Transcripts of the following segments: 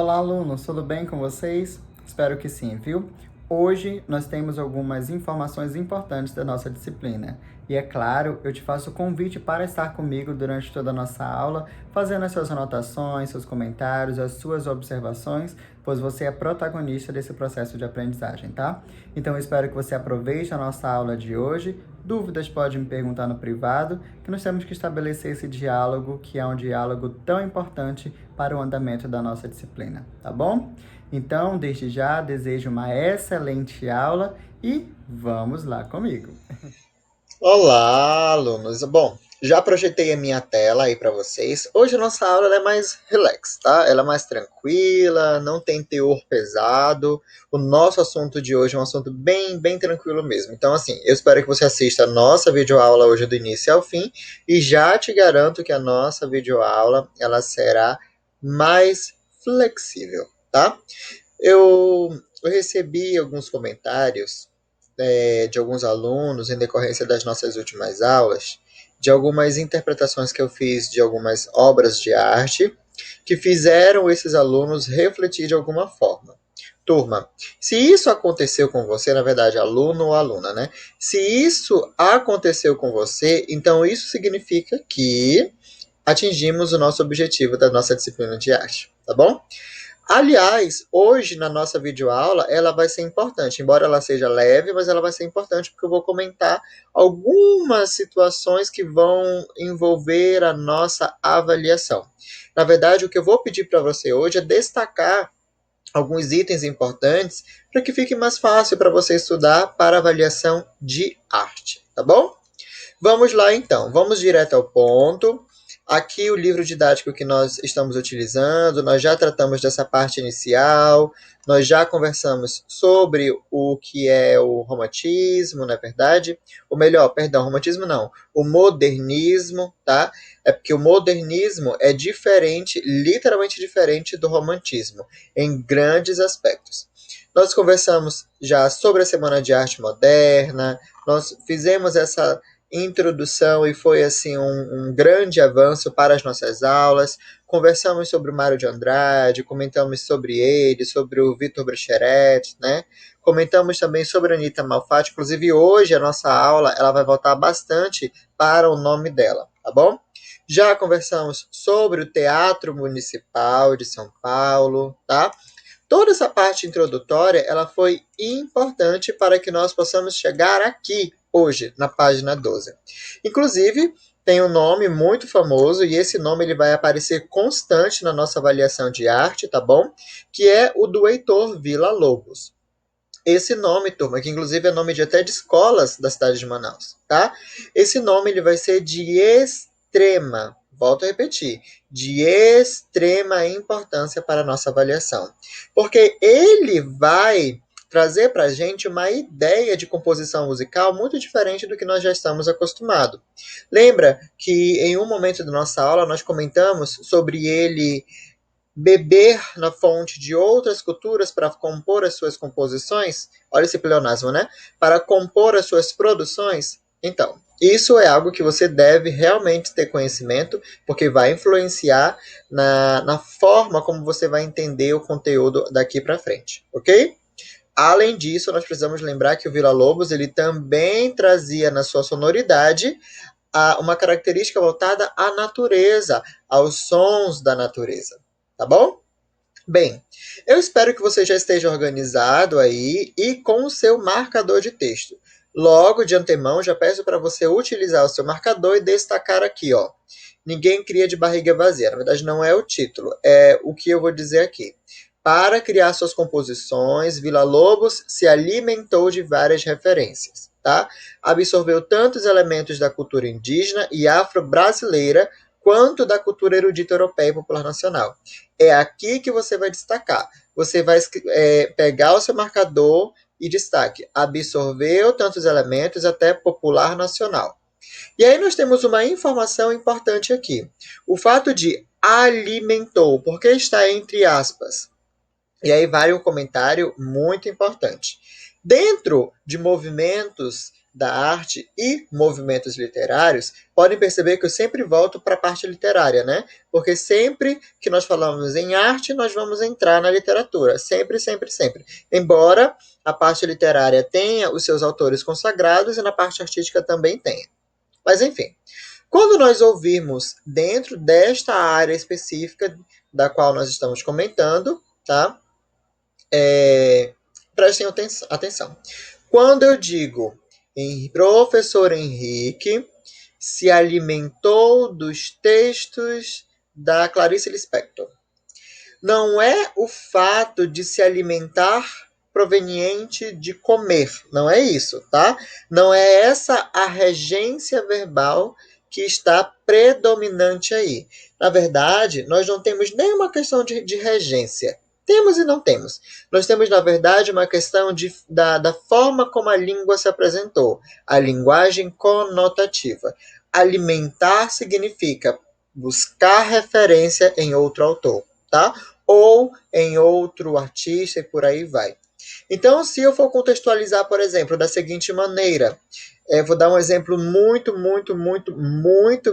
Olá, alunos, tudo bem com vocês? Espero que sim, viu? Hoje nós temos algumas informações importantes da nossa disciplina. E é claro, eu te faço o convite para estar comigo durante toda a nossa aula, fazendo as suas anotações, seus comentários, as suas observações, pois você é protagonista desse processo de aprendizagem, tá? Então eu espero que você aproveite a nossa aula de hoje. Dúvidas pode me perguntar no privado, que nós temos que estabelecer esse diálogo, que é um diálogo tão importante para o andamento da nossa disciplina, tá bom? Então, desde já, desejo uma excelente aula e vamos lá comigo. Olá, alunos. Bom, já projetei a minha tela aí para vocês. Hoje a nossa aula ela é mais relax, tá? Ela é mais tranquila, não tem teor pesado. O nosso assunto de hoje é um assunto bem tranquilo mesmo. Então, assim, eu espero que você assista a nossa videoaula hoje do início ao fim e já te garanto que a nossa videoaula ela será mais flexível, tá? Eu recebi alguns comentários de alguns alunos em decorrência das nossas últimas aulas, de algumas interpretações que eu fiz de algumas obras de arte que fizeram esses alunos refletir de alguma forma. Turma, se isso aconteceu com você, na verdade, aluno ou aluna, né? Se isso aconteceu com você, então isso significa que atingimos o nosso objetivo da nossa disciplina de arte, tá bom? Aliás, hoje na nossa videoaula, ela vai ser importante, embora ela seja leve, mas ela vai ser importante porque eu vou comentar algumas situações que vão envolver a nossa avaliação. Na verdade, o que eu vou pedir para você hoje é destacar alguns itens importantes para que fique mais fácil para você estudar para avaliação de arte, tá bom? Vamos lá então, vamos direto ao ponto. Aqui o livro didático que nós estamos utilizando, nós já tratamos dessa parte inicial, nós já conversamos sobre o que é o romantismo, não é verdade? Ou melhor, perdão, romantismo não, o modernismo, tá? É porque o modernismo é diferente, literalmente diferente do romantismo, em grandes aspectos. Nós conversamos já sobre a Semana de Arte Moderna, nós fizemos essa introdução e foi assim um grande avanço para as nossas aulas. Conversamos sobre o Mário de Andrade, comentamos sobre ele, sobre o Vitor Brecheret, né? Comentamos também sobre a Anitta Malfatti. Inclusive hoje a nossa aula ela vai voltar bastante para o nome dela, tá bom? Já conversamos sobre o Teatro Municipal de São Paulo, tá? Toda essa parte introdutória ela foi importante para que nós possamos chegar aqui hoje, na página 12. Inclusive, tem um nome muito famoso e esse nome ele vai aparecer constante na nossa avaliação de arte, tá bom? Que é o do Heitor Villa-Lobos. Esse nome, turma, que inclusive é nome de até de escolas da cidade de Manaus, tá? Esse nome ele vai ser de extrema, volto a repetir, de extrema importância para a nossa avaliação. Porque ele vai trazer para a gente uma ideia de composição musical muito diferente do que nós já estamos acostumados. Lembra que em um momento da nossa aula nós comentamos sobre ele beber na fonte de outras culturas para compor as suas composições? Olha esse pleonasmo, né? Para compor as suas produções? Então, isso é algo que você deve realmente ter conhecimento, porque vai influenciar na forma como você vai entender o conteúdo daqui para frente, ok? Além disso, nós precisamos lembrar que o Villa-Lobos ele também trazia na sua sonoridade uma característica voltada à natureza, aos sons da natureza, tá bom? Bem, eu espero que você já esteja organizado aí e com o seu marcador de texto. Logo de antemão, já peço para você utilizar o seu marcador e destacar aqui, ó. Ninguém cria de barriga vazia. Na verdade, não é o título, é o que eu vou dizer aqui. Para criar suas composições, Villa-Lobos se alimentou de várias referências, tá? Absorveu tantos elementos da cultura indígena e afro-brasileira quanto da cultura erudita europeia e popular nacional. É aqui que você vai destacar. Você vai pegar o seu marcador e destaque. Absorveu tantos elementos até popular nacional. E aí nós temos uma informação importante aqui. O fato de alimentou, porque está entre aspas. E aí vai um comentário muito importante. Dentro de movimentos da arte e movimentos literários, podem perceber que eu sempre volto para a parte literária, né? Porque sempre que nós falamos em arte, nós vamos entrar na literatura. Sempre, sempre, sempre. Embora a parte literária tenha os seus autores consagrados e na parte artística também tenha. Mas, enfim. Quando nós ouvirmos dentro desta área específica da qual nós estamos comentando, tá? Prestem atenção. Quando eu digo professor Henrique se alimentou dos textos da Clarice Lispector, não é o fato de se alimentar proveniente de comer, não é isso, tá? Não é essa a regência verbal que está predominante aí. Na verdade, nós não temos nenhuma questão de regência. Temos e não temos. Nós temos, na verdade, uma questão da forma como a língua se apresentou. A linguagem conotativa. Alimentar significa buscar referência em outro autor, tá? Ou em outro artista e por aí vai. Então, se eu for contextualizar, por exemplo, da seguinte maneira, vou dar um exemplo muito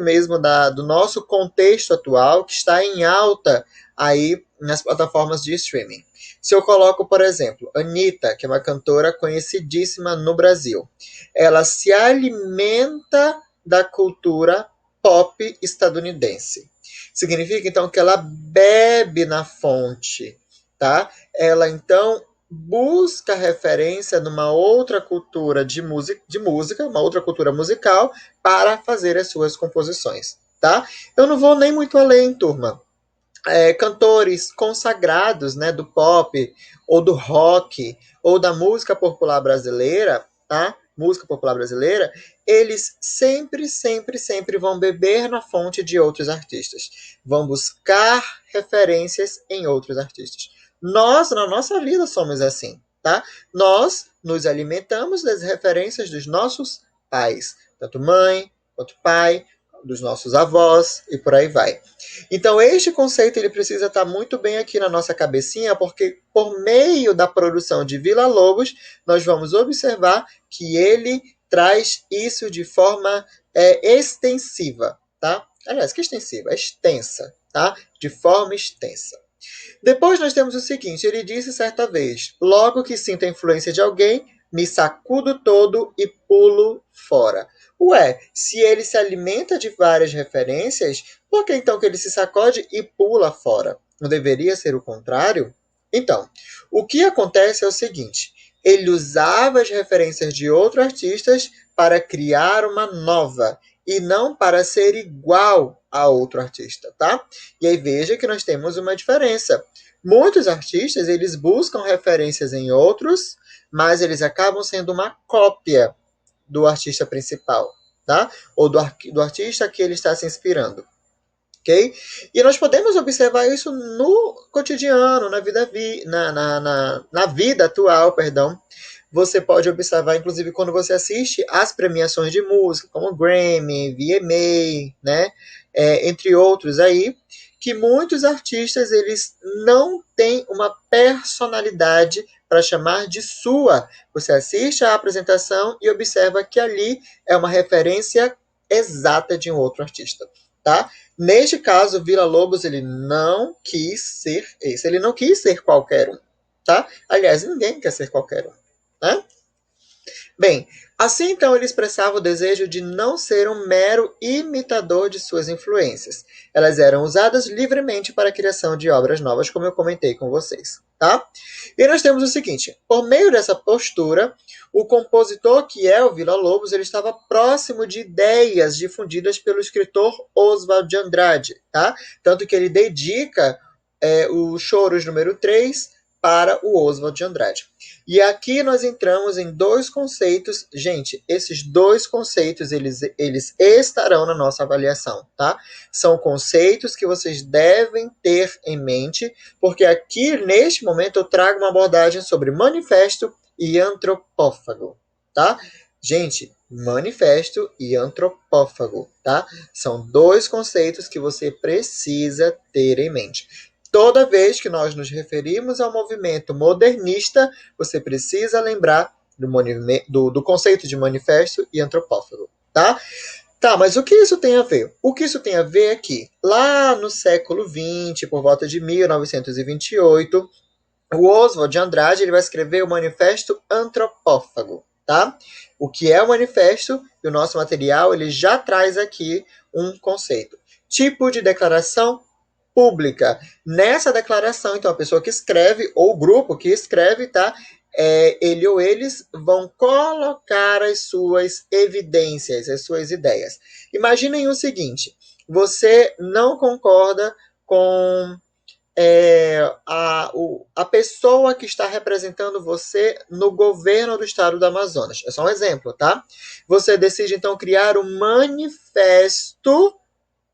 mesmo do nosso contexto atual, que está em alta aí nas plataformas de streaming. Se eu coloco, por exemplo, Anitta, que é uma cantora conhecidíssima no Brasil, ela se alimenta da cultura pop estadunidense. Significa, então, que ela bebe na fonte, tá? Ela, então, busca referência numa outra cultura de música, uma outra cultura musical, para fazer as suas composições, tá? Eu não vou nem muito além, turma. Cantores consagrados, né, do pop, ou do rock, ou da música popular brasileira, tá? Música popular brasileira, eles sempre vão beber na fonte de outros artistas. Vão buscar referências em outros artistas. Nós, na nossa vida, somos assim, tá? Nós nos alimentamos das referências dos nossos pais, tanto mãe quanto pai, dos nossos avós e por aí vai. Então, este conceito ele precisa estar muito bem aqui na nossa cabecinha, porque por meio da produção de Villa-Lobos, nós vamos observar que ele traz isso de forma extensiva, tá? Aliás, que extensiva? Extensa, tá? De forma extensa. Depois nós temos o seguinte, ele disse certa vez, logo que sinto a influência de alguém, me sacudo todo e pulo fora. Ué, se ele se alimenta de várias referências, por que então que ele se sacode e pula fora? Não deveria ser o contrário? Então, o que acontece é o seguinte, ele usava as referências de outros artistas para criar uma nova, e não para ser igual a outro artista, tá? E aí veja que nós temos uma diferença. Muitos artistas, eles buscam referências em outros, mas eles acabam sendo uma cópia do artista principal, tá? Ou do artista que ele está se inspirando. Okay? E nós podemos observar isso no cotidiano, na vida atual, perdão. Você pode observar, inclusive, quando você assiste às premiações de música, como Grammy, VMA, né? Entre outros aí, que muitos artistas eles não têm uma personalidade para chamar de sua. Você assiste à apresentação e observa que ali é uma referência exata de um outro artista, tá? Neste caso, Villa-Lobos ele não quis ser esse, ele não quis ser qualquer um, tá? Aliás, ninguém quer ser qualquer um, né? Bem, assim então ele expressava o desejo de não ser um mero imitador de suas influências. Elas eram usadas livremente para a criação de obras novas, como eu comentei com vocês, tá? E nós temos o seguinte, por meio dessa postura, o compositor que é o Villa-Lobos, ele estava próximo de ideias difundidas pelo escritor Oswald de Andrade, tá? Tanto que ele dedica o Choros número 3 para o Oswald de Andrade. E aqui nós entramos em dois conceitos. Gente, esses dois conceitos, eles estarão na nossa avaliação, tá? São conceitos que vocês devem ter em mente, porque aqui, neste momento, eu trago uma abordagem sobre manifesto e antropófago, tá? Gente, manifesto e antropófago, tá? São dois conceitos que você precisa ter em mente. Toda vez que nós nos referimos ao movimento modernista, você precisa lembrar do conceito de manifesto e antropófago, tá? Tá, mas o que isso tem a ver? O que isso tem a ver é que, lá no século XX, por volta de 1928, o Oswald de Andrade ele vai escrever o Manifesto Antropófago, tá? O que é o manifesto? E o nosso material ele já traz aqui um conceito. Tipo de declaração pública. Nessa declaração, então, a pessoa que escreve, ou o grupo que escreve, tá? Ele ou eles vão colocar as suas evidências, as suas ideias. Imaginem o seguinte: você não concorda com a pessoa que está representando você no governo do estado do Amazonas. É só um exemplo, tá? Você decide, então, criar um manifesto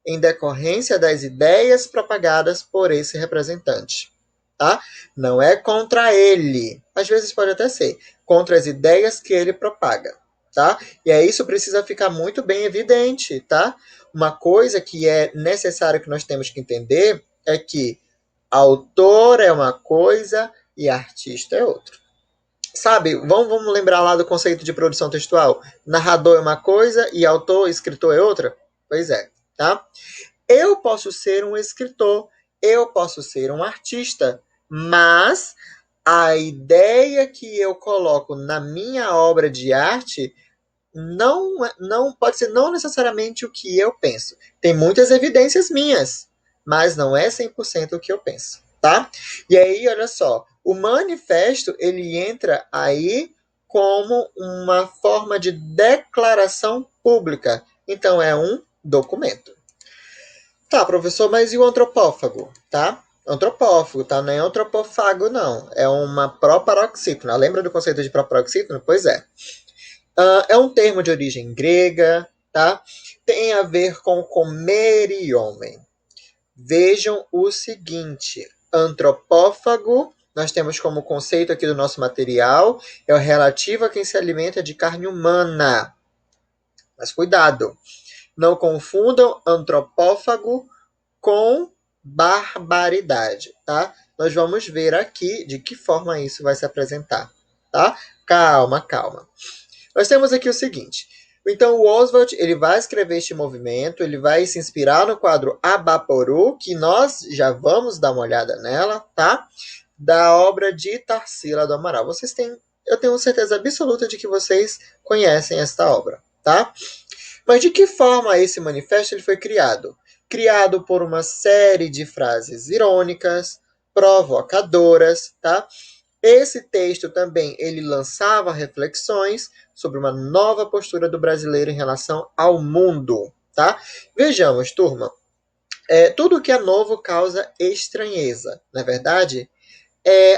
em decorrência das ideias propagadas por esse representante. Tá? Não é contra ele. Às vezes pode até ser. Contra as ideias que ele propaga. Tá? E aí isso precisa ficar muito bem evidente. Tá? Uma coisa que é necessário que nós temos que entender é que autor é uma coisa e artista é outra. Sabe, vamos lembrar lá do conceito de produção textual. Narrador é uma coisa e autor, escritor é outra? Pois é, tá? Eu posso ser um escritor, eu posso ser um artista, mas a ideia que eu coloco na minha obra de arte não pode ser não necessariamente o que eu penso. Tem muitas evidências minhas, mas não é 100% o que eu penso, tá? E aí, olha só, o manifesto, ele entra aí como uma forma de declaração pública. Então, é um documento. Tá, professor, mas e o antropófago, tá? Antropófago, tá? Não é antropofago, não. É uma proparoxítona. Lembra do conceito de proparoxítona? Pois é. É um termo de origem grega, tá? Tem a ver com comer e homem. Vejam o seguinte: antropófago, nós temos como conceito aqui do nosso material, é o relativo a quem se alimenta de carne humana. Mas cuidado, não confundam antropófago com barbaridade, tá? Nós vamos ver aqui de que forma isso vai se apresentar, tá? Calma, calma. Nós temos aqui o seguinte. Então, o Oswald ele vai escrever este movimento, ele vai se inspirar no quadro Abaporu, que nós já vamos dar uma olhada nela, tá? Da obra de Tarsila do Amaral. Eu tenho certeza absoluta de que vocês conhecem esta obra, tá? Mas de que forma esse manifesto ele foi criado? Criado por uma série de frases irônicas, provocadoras, tá? Esse texto também ele lançava reflexões sobre uma nova postura do brasileiro em relação ao mundo, tá? Vejamos, turma, tudo que é novo causa estranheza, não é verdade?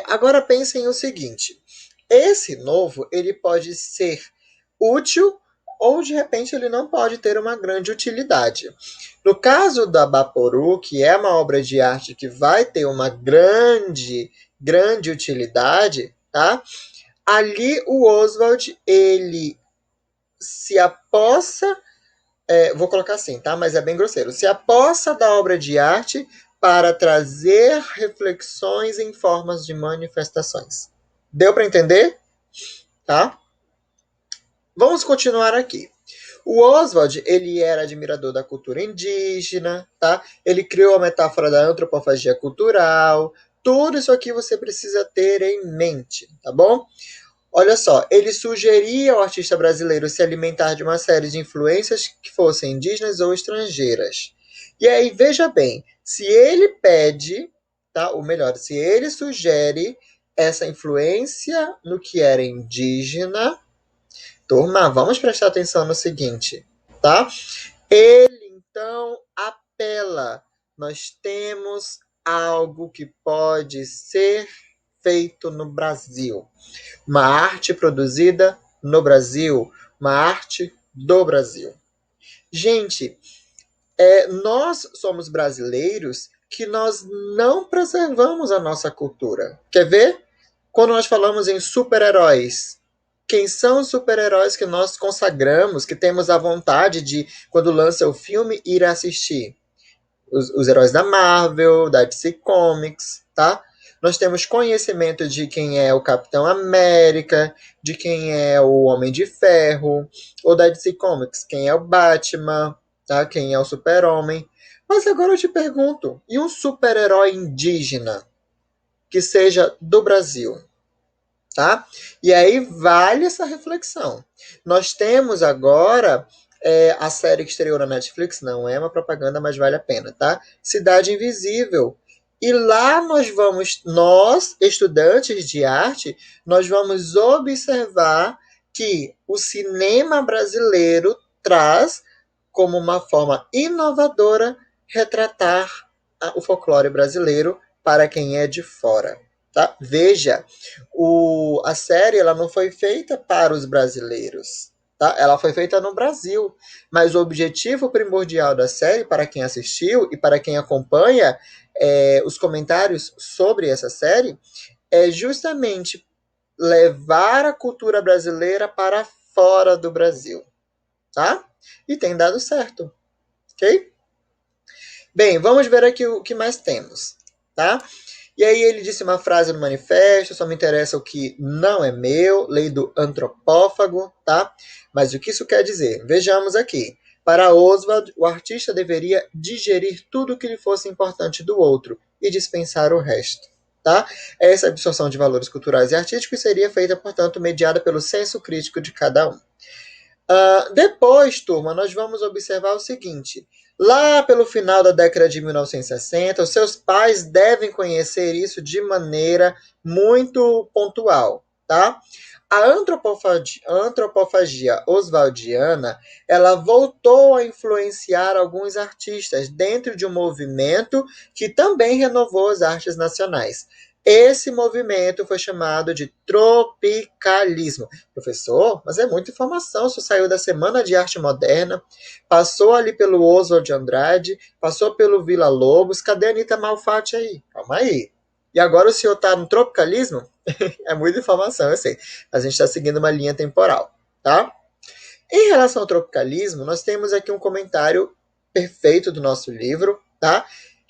Agora pensem o seguinte: esse novo ele pode ser útil ou de repente ele não pode ter uma grande utilidade. No caso da Baporu, que é uma obra de arte que vai ter uma grande utilidade, tá? Ali o Oswald ele se apossa, vou colocar assim, tá? Mas é bem grosseiro. Se apossa da obra de arte para trazer reflexões em formas de manifestações. Deu para entender? Tá? Vamos continuar aqui. O Oswald, ele era admirador da cultura indígena, tá? Ele criou a metáfora da antropofagia cultural. Tudo isso aqui você precisa ter em mente, tá bom? Olha só, ele sugeria ao artista brasileiro se alimentar de uma série de influências que fossem indígenas ou estrangeiras. E aí, veja bem, se ele pede, tá? Ou melhor, se ele sugere essa influência no que era indígena, turma, vamos prestar atenção no seguinte, tá? Ele, então, apela. Nós temos algo que pode ser feito no Brasil. Uma arte produzida no Brasil. Uma arte do Brasil. Gente, nós somos brasileiros que nós não preservamos a nossa cultura. Quer ver? Quando nós falamos em super-heróis, quem são os super-heróis que nós consagramos, que temos a vontade de, quando lança o filme, ir assistir? Os heróis da Marvel, da DC Comics, tá? nós temos conhecimento de quem é o Capitão América, de quem é o Homem de Ferro, ou da DC Comics, quem é o Batman, tá? Quem é o Super-Homem. Mas agora eu te pergunto, e um super-herói indígena que seja do Brasil? Tá? E aí vale essa reflexão. Nós temos agora a série que estreou na Netflix, não é uma propaganda, mas vale a pena, tá? Cidade Invisível. E lá nós, estudantes de arte, nós vamos observar que o cinema brasileiro traz como uma forma inovadora retratar o folclore brasileiro para quem é de fora. Tá? Veja, a série ela não foi feita para os brasileiros. Tá? Ela foi feita no Brasil. Mas o objetivo primordial da série, para quem assistiu e para quem acompanha os comentários sobre essa série, é justamente levar a cultura brasileira para fora do Brasil. Tá? E tem dado certo. Ok? Bem, vamos ver aqui o que mais temos. Tá? E aí ele disse uma frase no manifesto, só me interessa o que não é meu, lei do antropófago, tá? Mas o que isso quer dizer? Vejamos aqui. Para Oswald, o artista deveria digerir tudo que lhe fosse importante do outro e dispensar o resto. Tá? Essa absorção de valores culturais e artísticos seria feita, portanto, mediada pelo senso crítico de cada um. Depois, turma, nós vamos observar o seguinte. Lá pelo final da década de 1960, os seus pais devem conhecer isso de maneira muito pontual, tá? A antropofagia oswaldiana, ela voltou a influenciar alguns artistas dentro de um movimento que também renovou as artes nacionais. Esse movimento foi chamado de tropicalismo. Professor, mas é muita informação. Isso saiu da Semana de Arte Moderna, passou ali pelo Oswald de Andrade, passou pelo Vila Lobos. Cadê a Anitta Malfatti aí? Calma aí. E agora o senhor está no tropicalismo? É muita informação, eu sei. A gente está seguindo uma linha temporal, tá? Em relação ao tropicalismo, nós temos aqui um comentário perfeito do nosso livro, tá?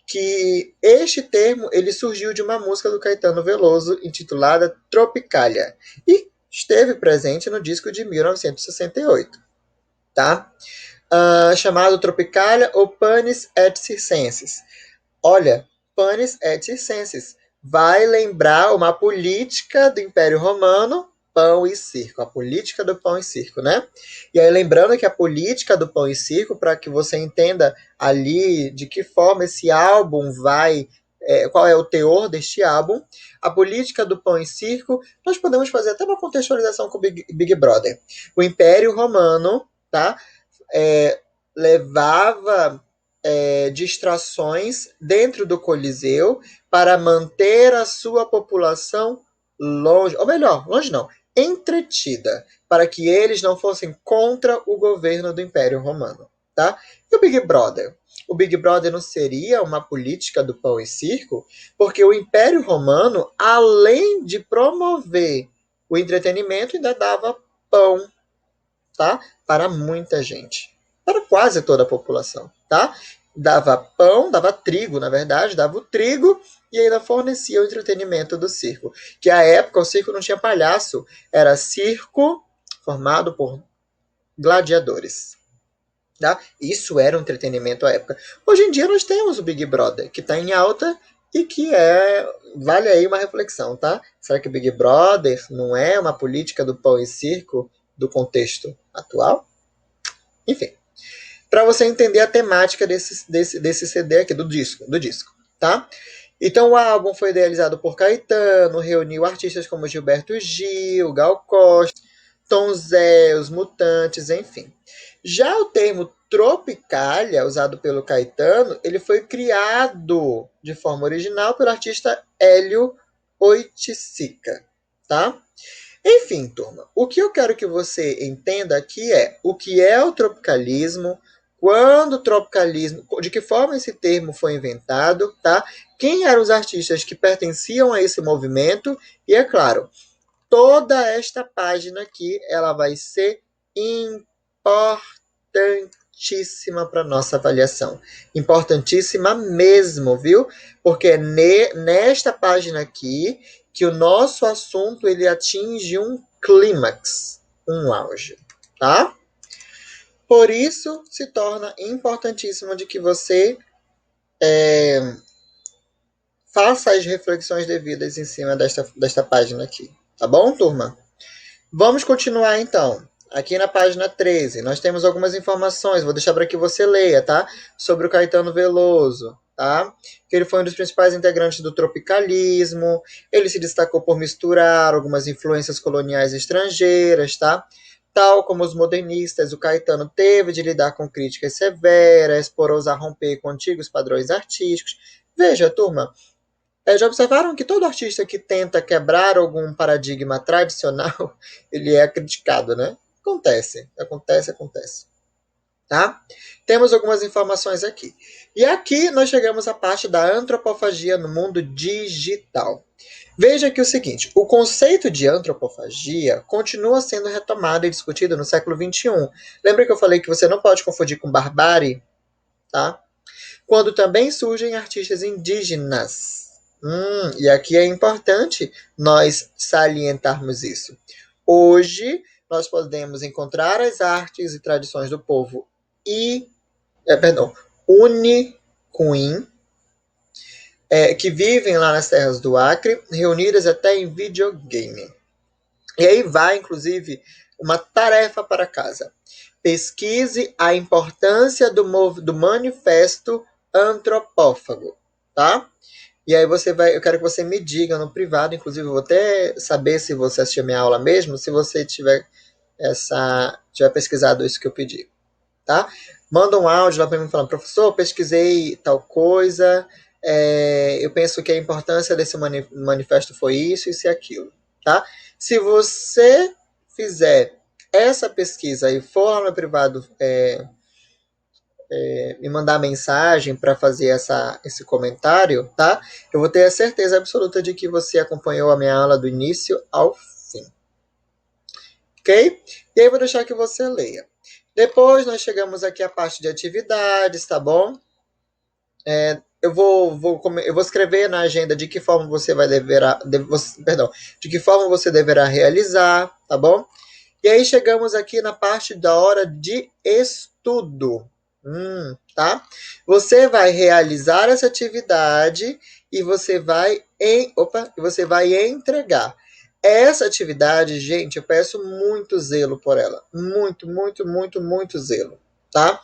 Que este termo ele surgiu de uma música do Caetano Veloso intitulada Tropicália e esteve presente no disco de 1968, tá? Chamado Tropicália ou Panis et Circenses. Olha, Panis et Circenses vai lembrar uma política do Império Romano, pão e circo, a política do pão e circo, né? E aí lembrando que a política do pão e circo, para que você entenda ali de que forma esse álbum vai, qual é o teor deste álbum, a política do pão e circo, nós podemos fazer até uma contextualização com o Big Brother. O Império Romano, tá? Levava distrações dentro do Coliseu para manter a sua população longe, ou melhor, longe não, entretida, para que eles não fossem contra o governo do Império Romano, tá? E o Big Brother? O Big Brother não seria uma política do pão e circo? Porque o Império Romano, além de promover o entretenimento, ainda dava pão, tá? Para muita gente, para quase toda a população, tá? Dava pão, dava trigo, na verdade, dava o trigo e ainda fornecia o entretenimento do circo. Que à época o circo não tinha palhaço, era circo formado por gladiadores. Tá? Isso era um entretenimento à época. Hoje em dia nós temos o Big Brother, que está em alta e que vale aí uma reflexão, tá? Será que o Big Brother não é uma política do pão e circo do contexto atual? Enfim, para você entender a temática desse CD aqui, do disco, tá? Então o álbum foi idealizado por Caetano, reuniu artistas como Gilberto Gil, Gal Costa, Tom Zé, Os Mutantes, enfim. Já o termo Tropicália, usado pelo Caetano, ele foi criado de forma original pelo artista Hélio Oiticica, tá? Enfim, turma, o que eu quero que você entenda aqui é o que é o tropicalismo, quando o tropicalismo, de que forma esse termo foi inventado, tá? Quem eram os artistas que pertenciam a esse movimento e, é claro, toda esta página aqui, ela vai ser importantíssima, importantíssima para nossa avaliação. Importantíssima mesmo, viu? Porque é nesta página aqui que o nosso assunto ele atinge um clímax, um auge, tá? Por isso, se torna importantíssimo de que você faça as reflexões devidas em cima desta página aqui. Tá bom, turma? Vamos continuar, então. Aqui na página 13, nós temos algumas informações, vou deixar para que você leia, tá? Sobre o Caetano Veloso, tá? Que ele foi um dos principais integrantes do tropicalismo, ele se destacou por misturar algumas influências coloniais estrangeiras, tá? Tal como os modernistas, o Caetano teve de lidar com críticas severas, por ousar romper com antigos padrões artísticos. Veja, turma, já observaram que todo artista que tenta quebrar algum paradigma tradicional, ele é criticado, né? Acontece. Tá? Temos algumas informações aqui. E aqui nós chegamos à parte da antropofagia no mundo digital. Veja aqui o seguinte, o conceito de antropofagia continua sendo retomado e discutido no século XXI. Lembra que eu falei que você não pode confundir com barbárie? Tá? Quando também surgem artistas indígenas. E aqui é importante nós salientarmos isso. Hoje, nós podemos encontrar as artes e tradições do povo Unicuim, que vivem lá nas terras do Acre, reunidas até em videogame. E aí vai, inclusive, uma tarefa para casa. Pesquise a importância do manifesto antropófago, tá? E aí eu quero que você me diga no privado, inclusive eu vou até saber se você assistiu a minha aula mesmo, se você tiver pesquisado isso que eu pedi, tá? Manda um áudio lá para mim falando, professor, pesquisei tal coisa, eu penso que a importância desse manifesto foi isso e aquilo, tá? Se você fizer essa pesquisa e for lá no privado me mandar mensagem para fazer esse comentário, tá? Eu vou ter a certeza absoluta de que você acompanhou a minha aula do início ao fim. Ok? E aí eu vou deixar que você leia. Depois nós chegamos aqui à parte de atividades, tá bom? Eu vou escrever na agenda de que forma de que forma você deverá realizar, tá bom? E aí chegamos aqui na parte da hora de estudo. Tá? Você vai realizar essa atividade e você vai entregar. Essa atividade, gente, eu peço muito zelo por ela. Muito zelo, tá?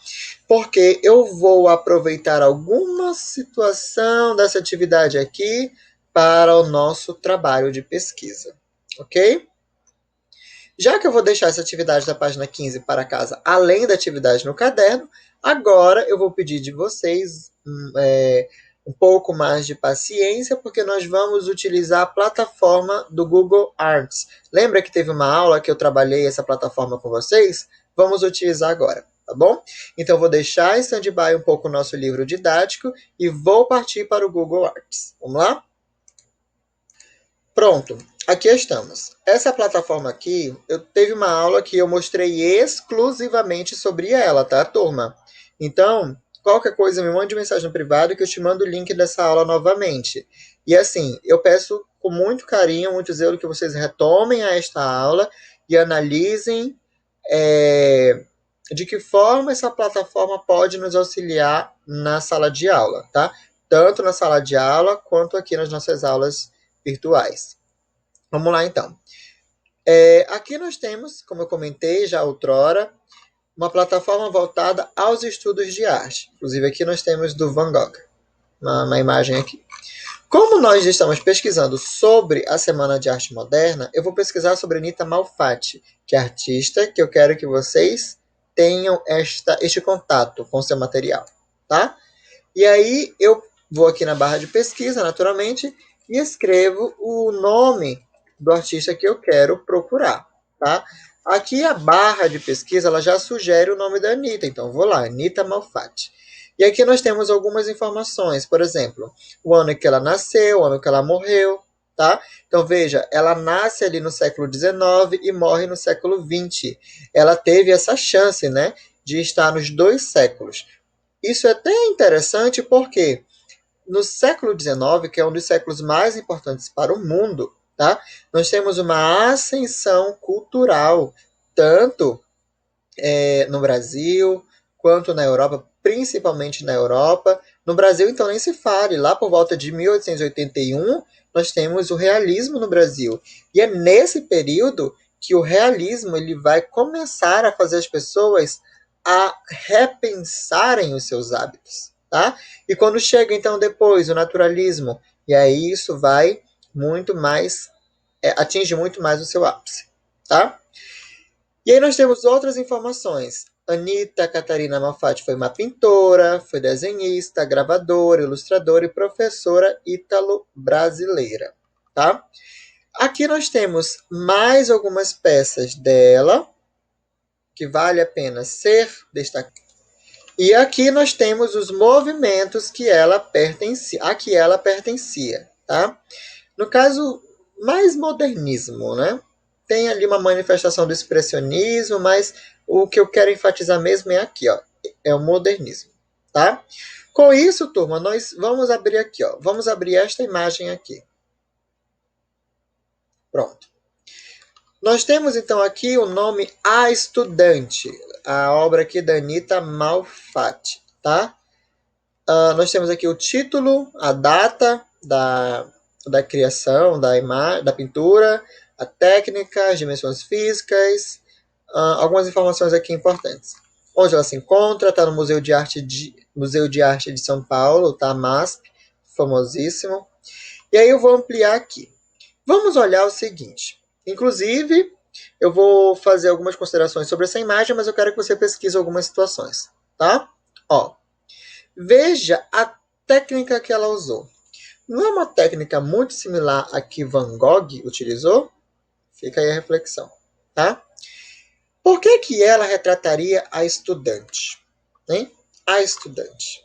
Porque eu vou aproveitar alguma situação dessa atividade aqui para o nosso trabalho de pesquisa, ok? Já que eu vou deixar essa atividade da página 15 para casa, além da atividade no caderno, agora eu vou pedir de vocês um pouco mais de paciência, porque nós vamos utilizar a plataforma do Google Arts. Lembra que teve uma aula que eu trabalhei essa plataforma com vocês? Vamos utilizar agora, tá bom? Então, eu vou deixar em stand-by um pouco o nosso livro didático e vou partir para o Google Arts. Vamos lá? Pronto, aqui estamos. Essa plataforma aqui, teve uma aula que eu mostrei exclusivamente sobre ela, tá, turma? Então, qualquer coisa, me mande mensagem no privado que eu te mando o link dessa aula novamente. E assim, eu peço com muito carinho, muito zelo que vocês retomem a esta aula e analisem de que forma essa plataforma pode nos auxiliar na sala de aula, tá? Tanto na sala de aula quanto aqui nas nossas aulas virtuais. Vamos lá, então. Aqui nós temos, como eu comentei já outrora, uma plataforma voltada aos estudos de arte. Inclusive, aqui nós temos do Van Gogh, uma imagem aqui. Como nós estamos pesquisando sobre a Semana de Arte Moderna, eu vou pesquisar sobre Anita Malfatti, que é artista, que eu quero que vocês tenham este contato com seu material, tá? E aí, eu vou aqui na barra de pesquisa, naturalmente, e escrevo o nome do artista que eu quero procurar, tá? Aqui a barra de pesquisa ela já sugere o nome da Anita, então eu vou lá, Anita Malfatti. E aqui nós temos algumas informações, por exemplo, o ano que ela nasceu, o ano que ela morreu, tá? Então veja, ela nasce ali no século XIX e morre no século XX. Ela teve essa chance, né, de estar nos 2 séculos. Isso é até interessante porque no século XIX, que é um dos séculos mais importantes para o mundo, tá? Nós temos uma ascensão cultural, tanto no Brasil quanto na Europa, principalmente na Europa. No Brasil, então, nem se fale. Lá por volta de 1881, nós temos o realismo no Brasil. E é nesse período que o realismo ele vai começar a fazer as pessoas a repensarem os seus hábitos, tá? E quando chega então depois o naturalismo, e aí isso vai muito mais, atinge muito mais o seu ápice, tá? E aí nós temos outras informações. Anita Catarina Malfatti foi uma pintora, foi desenhista, gravadora, ilustradora e professora ítalo-brasileira, tá? Aqui nós temos mais algumas peças dela que vale a pena ser destacadas. E aqui nós temos os movimentos que ela pertencia, a que ela pertencia, tá? No caso, mais modernismo, né? Tem ali uma manifestação do expressionismo, mas o que eu quero enfatizar mesmo é aqui, ó, é o modernismo, tá? Com isso, turma, nós vamos abrir aqui, ó, vamos abrir esta imagem aqui. Pronto. Nós temos então aqui o nome A Estudante, a obra aqui da Anita Malfatti, tá? Nós temos aqui o título, a data da criação da pintura, a técnica, as dimensões físicas, algumas informações aqui importantes. Onde ela se encontra, está no Museu de Arte de São Paulo, tá? MASP, famosíssimo. E aí eu vou ampliar aqui. Vamos olhar o seguinte. Inclusive, eu vou fazer algumas considerações sobre essa imagem, mas eu quero que você pesquise algumas situações, tá? Ó, veja a técnica que ela usou. Não é uma técnica muito similar à que Van Gogh utilizou? Fica aí a reflexão, tá? Por que ela retrataria a estudante? Hein? A estudante.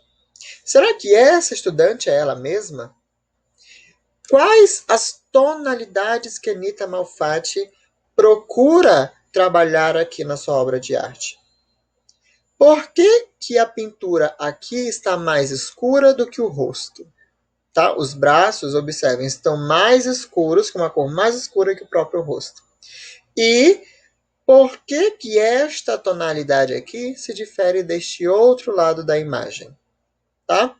Será que essa estudante é ela mesma? Quais as tonalidades que Anita Malfatti procura trabalhar aqui na sua obra de arte? Por que a pintura aqui está mais escura do que o rosto? Tá? Os braços, observem, estão mais escuros, com uma cor mais escura que o próprio rosto. E por que esta tonalidade aqui se difere deste outro lado da imagem? Tá?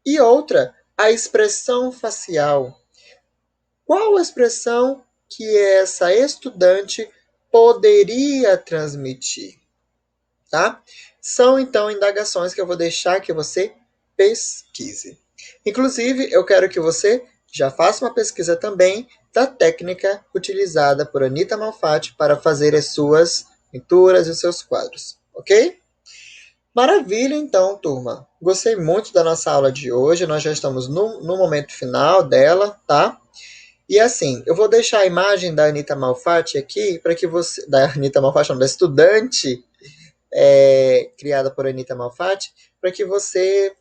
E outra, a expressão facial. Qual a expressão que essa estudante poderia transmitir? Tá? São, então, indagações que eu vou deixar que você pesquise. Inclusive, eu quero que você já faça uma pesquisa também da técnica utilizada por Anita Malfatti para fazer as suas pinturas e os seus quadros, ok? Maravilha, então, turma. Gostei muito da nossa aula de hoje. Nós já estamos no momento final dela, tá? E assim, eu vou deixar a imagem da Anita Malfatti aqui para que você. Da Anita Malfatti, não, da estudante criada por Anita Malfatti, para que você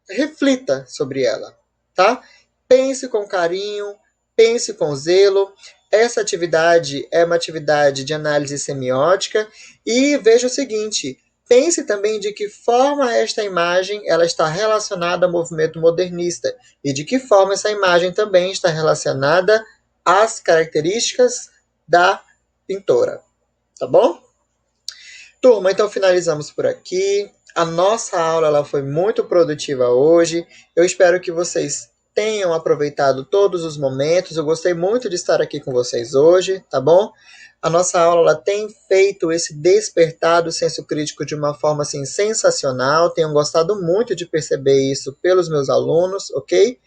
reflita sobre ela, tá? Pense com carinho, pense com zelo. Essa atividade é uma atividade de análise semiótica e veja o seguinte, pense também de que forma esta imagem ela está relacionada ao movimento modernista e de que forma essa imagem também está relacionada às características da pintora, tá bom? Turma, então finalizamos por aqui. A nossa aula ela foi muito produtiva hoje. Eu espero que vocês tenham aproveitado todos os momentos. Eu gostei muito de estar aqui com vocês hoje, tá bom? A nossa aula ela tem feito esse despertar do senso crítico de uma forma assim, sensacional. Tenho gostado muito de perceber isso pelos meus alunos, ok?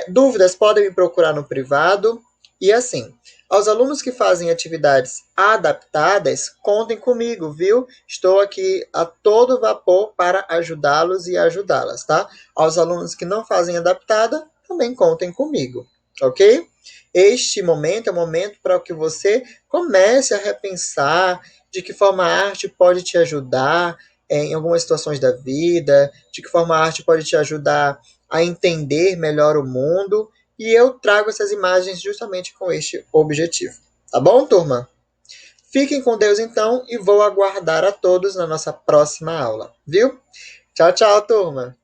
Dúvidas podem me procurar no privado. E assim, aos alunos que fazem atividades adaptadas, contem comigo, viu? Estou aqui a todo vapor para ajudá-los e ajudá-las, tá? Aos alunos que não fazem adaptada, também contem comigo, ok? Este momento é um momento para que você comece a repensar de que forma a arte pode te ajudar em algumas situações da vida, de que forma a arte pode te ajudar a entender melhor o mundo, e eu trago essas imagens justamente com este objetivo. Tá bom, turma? Fiquem com Deus então e vou aguardar a todos na nossa próxima aula, viu? Tchau, tchau, turma!